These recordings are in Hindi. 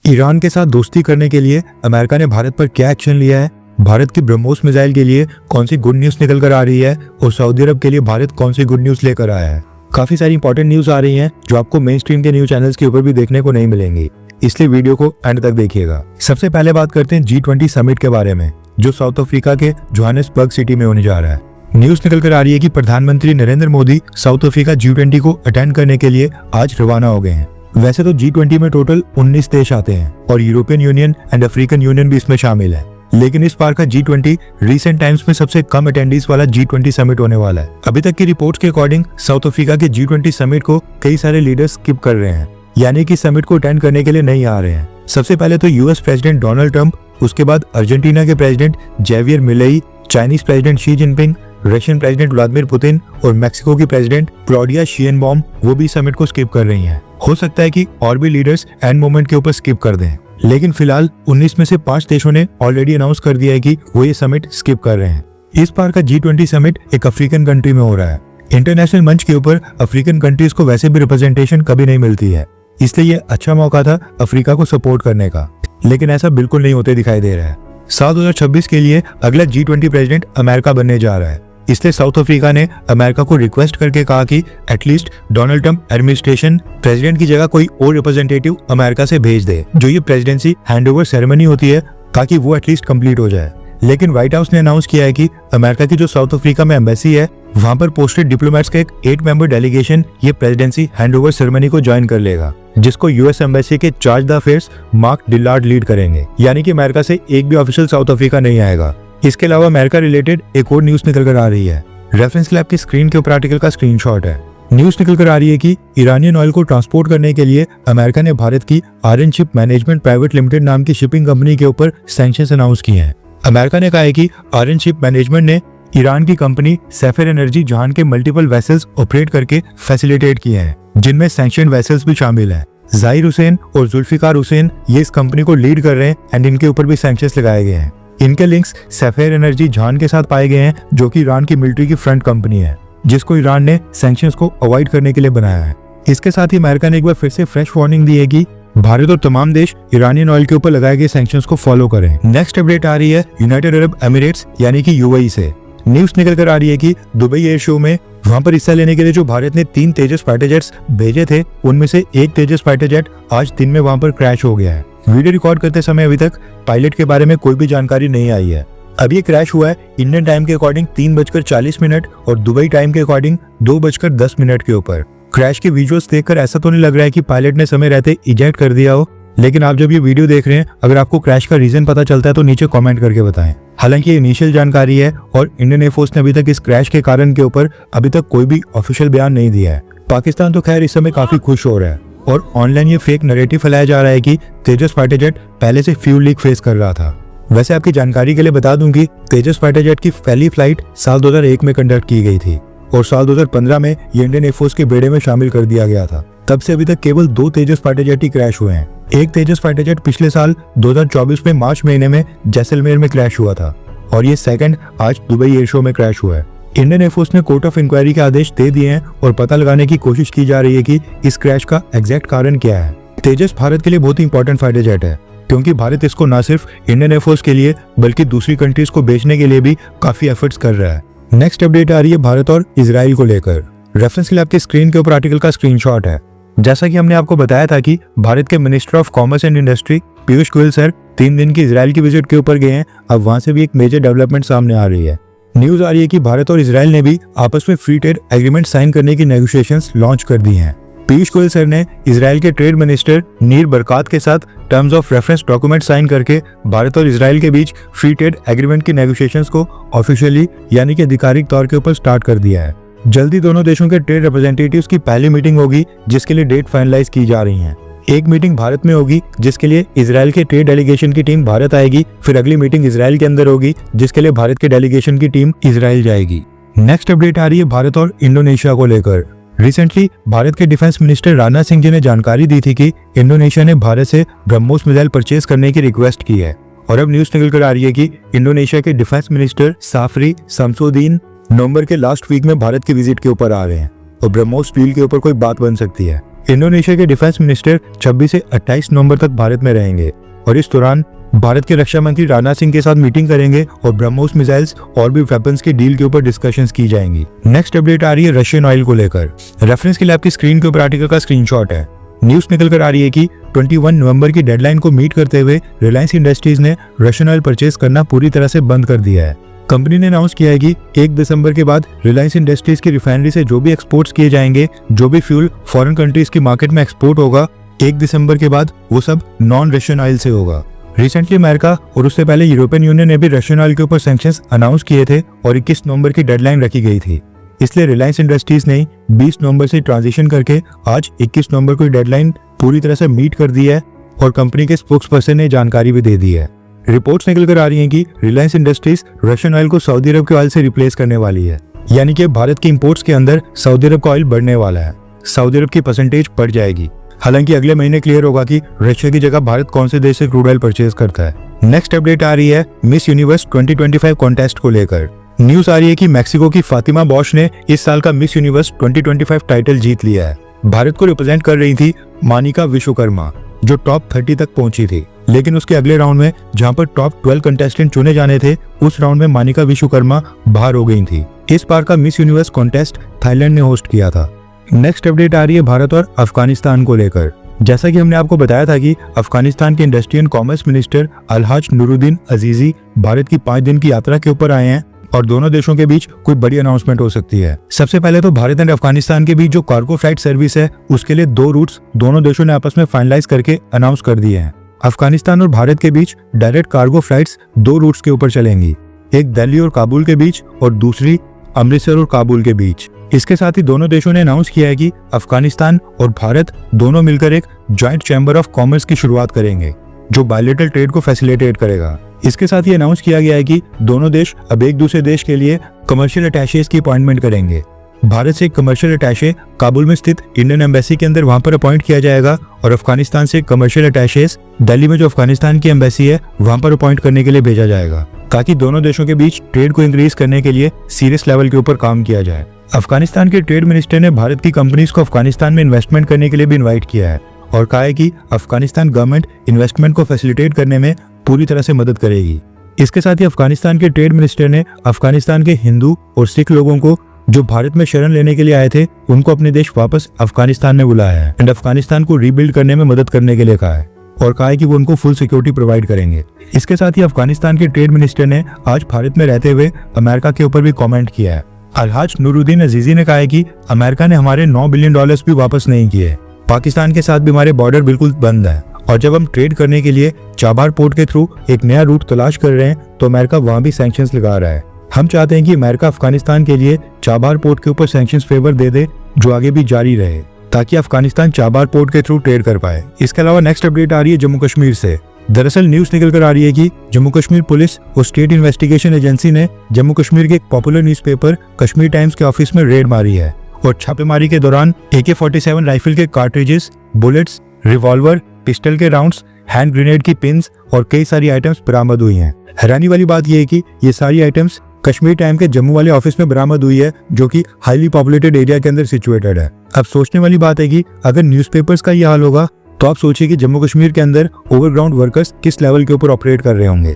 ईरान के साथ दोस्ती करने के लिए अमेरिका ने भारत पर क्या एक्शन लिया है, भारत की ब्रह्मोस मिसाइल के लिए कौन सी गुड न्यूज निकल कर आ रही है और सऊदी अरब के लिए भारत कौन सी गुड न्यूज लेकर आया है। काफी सारी इंपॉर्टेंट न्यूज आ रही हैं जो आपको मेन स्ट्रीम के न्यूज चैनल्स के ऊपर भी देखने को नहीं मिलेंगी, इसलिए वीडियो को एंड तक देखिएगा। सबसे पहले बात करते हैं G20 समिट के बारे में जो साउथ अफ्रीका के जोहानिसबर्ग सिटी में होने जा रहा है। न्यूज निकल कर आ रही है कि प्रधानमंत्री Narendra Modi south Africa G20 को अटेंड करने के लिए आज रवाना हो गए हैं। वैसे तो G20 में टोटल 19 देश आते हैं और European union and African union भी इसमें शामिल है, लेकिन इस बार का G20 रिसेंट टाइम्स में सबसे कम अटेंडीज वाला G20 समिट होने वाला है। अभी तक की रिपोर्ट्स के अकॉर्डिंग साउथ अफ्रीका के G20 समिट को कई सारे लीडर्स स्किप कर रहे हैं, यानी कि समिट को अटेंड करने के लिए नहीं आ रहे हैं। सबसे पहले तो यूएस प्रेसिडेंट डोनाल्ड ट्रंप, उसके बाद अर्जेंटीना के president Javier Milei, Chinese president Xi Jinping, Russian president Vladimir Putin और मेक्सिको की प्रेसिडेंट क्लॉडिया शिएनबॉम वो भी समिट को स्किप कर रही हैं। हो सकता है कि और भी लीडर्स एंड मोमेंट के ऊपर स्किप कर दें, लेकिन फिलहाल 19 में से 5 देशों ने ऑलरेडी अनाउंस कर दिया है कि वो ये समिट स्किप कर रहे हैं। इस बार का G20 समिट एक अफ्रीकन कंट्री में हो रहा है। इंटरनेशनल मंच के ऊपर अफ्रीकन कंट्रीज को वैसे भी रिप्रेजेंटेशन कभी नहीं मिलती है, इसलिए ये अच्छा मौका था अफ्रीका को सपोर्ट करने का, लेकिन ऐसा बिल्कुल नहीं होते दिखाई दे रहा है। साल 2026 के लिए अगला G20 प्रेसिडेंट अमेरिका बनने जा रहा है, इसलिए साउथ अफ्रीका ने अमेरिका को रिक्वेस्ट करके कहा कि at least Donald Trump administration president की जगह कोई और रिप्रेजेंटेटिव अमेरिका से भेज दे, जो ये प्रेसिडेंसी हैंडओवर सेरेमनी होती है, ताकि वो एटलीस्ट कंप्लीट हो जाए। लेकिन व्हाइट हाउस ने अनाउंस किया है कि अमेरिका की जो साउथ अफ्रीका में एम्बेसी है वहां पर पोस्टेड डिप्लोमेट्स का एक 8 मेंबर डेलीगेशन ये प्रेसिडेंसी हैंडओवर सेरेमनी को ज्वाइन कर लेगा, जिसको यूएस एम्बेसी के charge the affairs mark Dillard lead करेंगे। यानी कि अमेरिका से एक भी ऑफिशियल साउथ अफ्रीका नहीं आएगा। इसके अलावा अमेरिका रिलेटेड एक और न्यूज निकल कर आ रही है। रेफरेंस लैब की स्क्रीन के ऊपर आर्टिकल का स्क्रीनशॉट है। न्यूज निकल कर आ रही है कि इरानियन ऑयल को ट्रांसपोर्ट करने के लिए अमेरिका ने भारत की Aryan ship management private limited नाम की शिपिंग कंपनी के ऊपर सैंक्शंस अनाउंस किए हैं। अमेरिका ने कहा है कि आर्यन शिप मैनेजमेंट ने ईरान की कंपनी सैफिर एनर्जी जहान के मल्टीपल वेसल्स ऑपरेट करके फैसिलिटेट किए हैं, जिनमें सैंक्शन वेसल्स भी शामिल हैं। जाहिर हुसैन और जुल्फिकार हुसैन ये इस कंपनी को लीड कर रहे हैं एंड इनके ऊपर भी सैंक्शंस लगाए गए हैं। इनके लिंक्स सैफिर एनर्जी जहान के साथ पाए गए हैं, जो कि ईरान की मिलिट्री की फ्रंट कंपनी है, जिसको ईरान ने सैंक्शंस को अवॉइड करने के लिए बनाया है। इसके साथ ही अमेरिका ने एक बार फिर से फ्रेश वार्निंग दी है कि भारत और तमाम देश इरानियन ऑयल के ऊपर लगाए गए सैंक्शंस को फॉलो करें। नेक्स्ट अपडेट आ रही है यूनाइटेड अरब एमिरेट्स यानी कि UAE से। न्यूज निकल कर आ रही है कि दुबई एयर शो में वहां पर हिस्सा लेने के लिए जो भारत ने 3 तेजस फाइटर जेट्स भेजे थे, उनमें से एक तेजस फाइटर जेट आज दिन में वहां पर क्रैश हो गया है। वीडियो रिकॉर्ड करते समय अभी तक पायलट के बारे में कोई भी जानकारी नहीं आई है। अब ये क्रैश हुआ है इंडियन टाइम के अकॉर्डिंग 3:40 और दुबई टाइम के अकॉर्डिंग 2:10 के ऊपर। क्रैश के विजुअल्स देखकर ऐसा तो नहीं लग रहा है कि पायलट ने समय रहते इजेक्ट कर दिया हो, लेकिन आप जब ये वीडियो देख रहे हैं, अगर आपको क्रैश का रीजन पता चलता है तो नीचे कमेंट करके बताएं। हालांकि ये इनिशियल जानकारी है और इंडियन एयरफोर्स ने अभी तक इस क्रैश के कारण के ऊपर अभी तक कोई भी ऑफिशियल बयान नहीं दिया है। पाकिस्तान तो खैर इस समय काफी खुश हो रहा है और ऑनलाइन ये फेक नैरेटिव फैलाया जा रहा है कि तेजस फाइटर जेट पहले से फ्यूल लीक फेस कर रहा था। वैसे आपकी जानकारी के लिए बता दूं कि तेजस फाइटर जेट की पहली फ्लाइट साल 2001 में कंडक्ट की गई थी और साल 2015 में ये इंडियन एयरफोर्स के बेड़े में शामिल कर दिया गया था। तब से अभी तक केवल 2 तेजस फाइटर जेट ही क्रैश हुए हैं। एक तेजस फाइटर जेट पिछले साल 2024 में मार्च महीने में जैसलमेर में क्रैश हुआ था और ये सेकंड आज दुबई एयर शो में क्रैश हुआ है। इंडियन एयरफोर्स ने कोर्ट ऑफ इंक्वायरी के आदेश दे दिए हैं और पता लगाने की कोशिश की जा रही है कि इस क्रैश का एग्जैक्ट कारण क्या है। तेजस भारत के लिए बहुत ही इंपॉर्टेंट फाइटर जेट है, क्योंकि भारत इसको न सिर्फ इंडियन एयरफोर्स के लिए बल्कि दूसरी कंट्रीज को बेचने के लिए भी काफी एफर्ट्स कर रहा है। नेक्स्ट अपडेट आ रही है भारत और इजराइल को लेकर। रेफरेंस के लिए आपके स्क्रीन के ऊपर आर्टिकल का स्क्रीनशॉट है। जैसा कि हमने आपको बताया था कि भारत के minister of commerce and industry Piyush Goyal sir 3 दिन की इजराइल की विजिट के ऊपर गए हैं। अब वहां से भी एक मेजर डेवलपमेंट सामने आ रही है। न्यूज आ रही है कि भारत और इजराइल ने भी आपस में फ्री ट्रेड एग्रीमेंट साइन करने की नेगोशिएशंस लॉन्च कर दी हैं। पीयूष गोयल सर ने इजराइल के ट्रेड मिनिस्टर नीर बरकात के साथ terms of reference document sign करके भारत और इजराइल के बीच फ्री ट्रेड एग्रीमेंट की नेगोशिएशंस को ऑफिशियली यानी कि आधिकारिक तौर के ऊपर स्टार्ट कर दिया है। जल्दी दोनों देशों के ट्रेड रिप्रेजेंटेटिव्स की पहली मीटिंग होगी, जिसके लिए डेट फाइनलाइज की जा रही है। एक मीटिंग भारत में होगी, जिसके लिए इजराइल के ट्रेड डेलीगेशन की टीम भारत आएगी। फिर अगली मीटिंग इजराइल के अंदर होगी, जिसके लिए भारत के डेलीगेशन की टीम इजराइल जाएगी। नेक्स्ट अपडेट आ रही है भारत और इंडोनेशिया को लेकर। रिसेंटली भारत के डिफेंस मिनिस्टर राजनाथ सिंह जी ने जानकारी दी थी कि इंडोनेशिया ने भारत से ब्रह्मोस मिसाइल परचेज करने की रिक्वेस्ट की है और अब न्यूज निकल कर आ रही है कि इंडोनेशिया के डिफेंस मिनिस्टर साफरी शमसुद्दीन नवंबर के लास्ट वीक में भारत की विजिट के ऊपर आ रहे हैं और ब्रह्मोस डील के ऊपर कोई बात बन सकती है। इंडोनेशिया के डिफेंस मिनिस्टर 26 से 28 नवंबर तक भारत में रहेंगे और इस दौरान भारत के रक्षा मंत्री राजनाथ सिंह के साथ मीटिंग करेंगे और ब्रह्मोस मिसाइल्स और भी वेपन्स के डील के ऊपर डिस्कशंस की जाएंगी। नेक्स्ट अपडेट आ रही है रशियन ऑयल को लेकर। रेफरेंस के लिए आपकी स्क्रीन के ऊपर आर्टिकल का स्क्रीनशॉट है। न्यूज निकल कर आ रही है कि 21 नवंबर की डेडलाइन को मीट करते हुए रिलायंस इंडस्ट्रीज ने रशियन ऑयल परचेज करना पूरी तरह से बंद कर दिया है। कंपनी ने अनाउंस किया है कि 1 दिसंबर के बाद रिलायंस इंडस्ट्रीज की रिफाइनरी से जो भी एक्सपोर्ट्स किए जाएंगे, जो भी फ्यूल फॉरेन कंट्रीज की मार्केट में एक्सपोर्ट होगा, 1 दिसंबर के बाद वो सब नॉन रशियन ऑयल से होगा। रिसेंटली अमेरिका और उससे पहले यूरोपियन यूनियन ने भी रशियन ऑयल के ऊपर सैंक्शंस अनाउंस किए थे और 21 नवंबर की डेडलाइन रखी गई थी। इसलिए रिलायंस इंडस्ट्रीज ने 20 नवंबर से ट्रांजिशन करके आज 21 नवंबर को डेडलाइन पूरी तरह से मीट कर दी है और कंपनी के स्पोक्स पर्सन ने जानकारी भी दे दी है। रिपोर्ट्स निकल कर आ रही हैं कि रिलायंस इंडस्ट्रीज रशियन ऑयल को सऊदी अरब के ऑयल से रिप्लेस करने वाली है, यानी कि भारत के इंपोर्ट्स के अंदर सऊदी अरब का ऑयल बढ़ने वाला है। सऊदी अरब की परसेंटेज बढ़ जाएगी। हालांकि अगले महीने क्लियर होगा कि रशिया की जगह भारत कौन से देश से क्रूड ऑयल परचेज करता है। नेक्स्ट अपडेट आ रही है मिस यूनिवर्स 2025 कॉन्टेस्ट को लेकर। न्यूज आ रही है कि मैक्सिको की फातिमा बॉश ने इस साल का मिस यूनिवर्स 2025 टाइटल जीत लिया है। भारत को रिप्रेजेंट कर रही थी मानिका विश्वकर्मा, जो टॉप 30 तक पहुंची थी, लेकिन उसके अगले राउंड में जहां पर टॉप 12 कंटेस्टेंट चुने जाने थे, उस राउंड में मानिका विश्वकर्मा बाहर हो गई थी। इस बार का मिस यूनिवर्स कॉन्टेस्ट थाईलैंड ने होस्ट किया था। नेक्स्ट अपडेट आ रही है भारत और अफगानिस्तान को लेकर। जैसा कि हमने आपको बताया था कि अफगानिस्तान के industry and commerce minister Alhaj Nooruddin Azizi Bharat की 5 दिन की यात्रा के ऊपर आए हैं और दोनों देशों के बीच कोई बड़ी अनाउंसमेंट हो सकती है। सबसे पहले तो भारत एंड अफगानिस्तान के बीच जो कार्गो फ्लाइट सर्विस है, उसके लिए 2 रूट्स दोनों देशों ने आपस में फाइनलाइज करके अनाउंस कर दिए हैं। अफगानिस्तान और भारत के बीच डायरेक्ट कार्गो फ्लाइट्स 2 रूट्स के ऊपर चलेंगी, एक दिल्ली और काबुल के बीच और दूसरी अमृतसर और काबुल के बीच। इसके साथ ही दोनों देशों ने अनाउंस किया है कि अफगानिस्तान और भारत दोनों मिलकर एक जॉइंट चैम्बर ऑफ कॉमर्स की शुरुआत करेंगे, जो बायलैटरल ट्रेड को फैसिलिटेट करेगा। इसके साथ ही अनाउंस किया गया है कि दोनों देश अब एक दूसरे देश के लिए कमर्शियल अटैचेज की अपॉइंटमेंट करेंगे। भारत से एक कमर्शियल अटैचे काबुल में स्थित इंडियन एम्बेसी के अंदर वहां पर अपॉइंट किया जाएगा और अफगानिस्तान से कमर्शियल अटैचेज दिल्ली में जो अफगानिस्तान की एम्बेसी है वहां पर अपॉइंट करने के लिए भेजा जाएगा, ताकि दोनों देशों के बीच ट्रेड को इंक्रीज करने के लिए सीरियस लेवल के ऊपर काम किया जाए। अफगानिस्तान के ट्रेड मिनिस्टर ने भारत की कंपनीज को अफगानिस्तान में इन्वेस्टमेंट करने के लिए भी इन्वाइट किया है और कहा है कि अफगानिस्तान गवर्नमेंट इन्वेस्टमेंट को फैसिलिटेट करने में पूरी तरह से मदद करेगी। इसके साथ ही अफगानिस्तान के ट्रेड मिनिस्टर ने अफगानिस्तान के हिंदू और सिख लोगों को जो भारत में शरण लेने के लिए आए थे, उनको अपने देश वापस अफगानिस्तान में बुलाया है एंड अफगानिस्तान को रीबिल्ड करने में मदद करने के लिए कहा है और कहा है कि वो उनको फुल सिक्योरिटी प्रोवाइड करेंगे। इसके साथ ही अफगानिस्तान के ट्रेड मिनिस्टर ने आज भारत में रहते हुए अमेरिका के ऊपर भी कमेंट किया है। अलहाज नूरुद्दीन अजीजी ने कहा है कि अमेरिका ने हमारे $9 बिलियन भी वापस नहीं किए। पाकिस्तान के साथ भी हमारे बॉर्डर बिल्कुल बंद है और जब हम ट्रेड करने के लिए चाबार पोर्ट के थ्रू एक नया रूट तलाश कर रहे हैं तो अमेरिका वहां भी सैंक्शंस लगा रहा है। हम चाहते हैं कि अमेरिका अफगानिस्तान के लिए चाबार पोर्ट के ऊपर सैंक्शंस फेवर दे दे, जो आगे भी जारी रहे, ताकि अफगानिस्तान चाबार पोर्ट के थ्रू ट्रेड कर पाए। इसके अलावा नेक्स्ट अपडेट आ रही है जम्मू कश्मीर से। दरअसल न्यूज निकल कर आ रही है कि जम्मू कश्मीर पुलिस और स्टेट इन्वेस्टिगेशन एजेंसी ने जम्मू कश्मीर के एक पॉपुलर न्यूज़पेपर कश्मीर टाइम्स के ऑफिस में रेड मारी है और छापेमारी के दौरान AK-47 राइफल के कार्ट्रिजेस, बुलेट्स, रिवॉल्वर, पिस्टल के राउंड्स, हैंड ग्रेनेड की पिन्स और कई सारी आइटम्स बरामद हुई हैं। हैरानी वाली बात यह है कि ये सारी आइटम्स कश्मीर टाइम के जम्मू वाले ऑफिस में बरामद हुई है, जो कि हाईली पॉपुलेटेड एरिया के अंदर सिचुएटेड है। अब सोचने वाली बात है कि अगर न्यूज़पेपर्स का ये हाल होगा तो आप सोचिए कि जम्मू कश्मीर के अंदर ओवरग्राउंड वर्कर्स किस लेवल के ऊपर ऑपरेट कर रहे होंगे।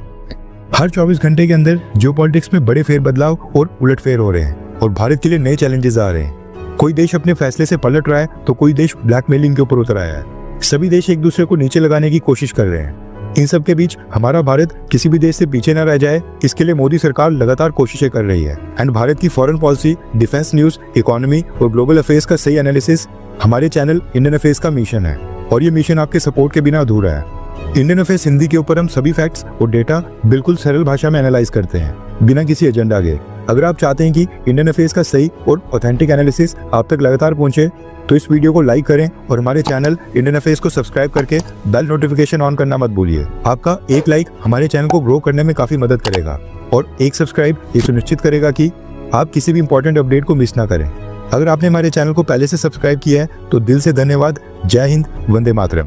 हर 24 घंटे के अंदर जियोपॉलिटिक्स में बड़े फेरबदलाव और उलटफेर हो रहे हैं और भारत के लिए नए चैलेंजेस आ रहे हैं। कोई देश अपने फैसले से पलट रहा है तो कोई देश ब्लैकमेलिंग के ऊपर उतर आया है। सभी देश एक दूसरे को नीचे लगाने की कोशिश कर रहे हैं। इन सब के बीच हमारा भारत किसी भी देश से पीछे न रह जाए, इसके लिए मोदी सरकार लगातार कोशिशें कर रही है एंड भारत की foreign policy, defence news, economy और ग्लोबल अफेयर्स का सही एनालिसिस हमारे चैनल इंडियन अफेयर्स का मिशन है और ये मिशन आपके सपोर्ट के बिना अधूरा है। इंडियन अफेयर्स हिंदी के ऊपर हम सभी फैक्ट्स और डेटा बिल्कुल सरल भाषा में एनालाइज करते हैं, बिना किसी एजेंडा के। अगर आप चाहते हैं कि इंडियन अफेयर्स का सही और ऑथेंटिक एनालिसिस आप तक लगातार पहुंचे तो इस वीडियो को लाइक करें और हमारे चैनल इंडियन अफेयर्स को सब्सक्राइब करके बेल नोटिफिकेशन ऑन करना मत भूलिए। आपका एक लाइक हमारे चैनल को ग्रो करने में काफी मदद करेगा और एक सब्सक्राइब ये सुनिश्चित करेगा कि आप किसी भी इंपॉर्टेंट अपडेट को मिस ना करें। अगर आपने हमारे चैनल को पहले से सब्सक्राइब किया है तो दिल से धन्यवाद। जय हिंद, वंदे मातरम।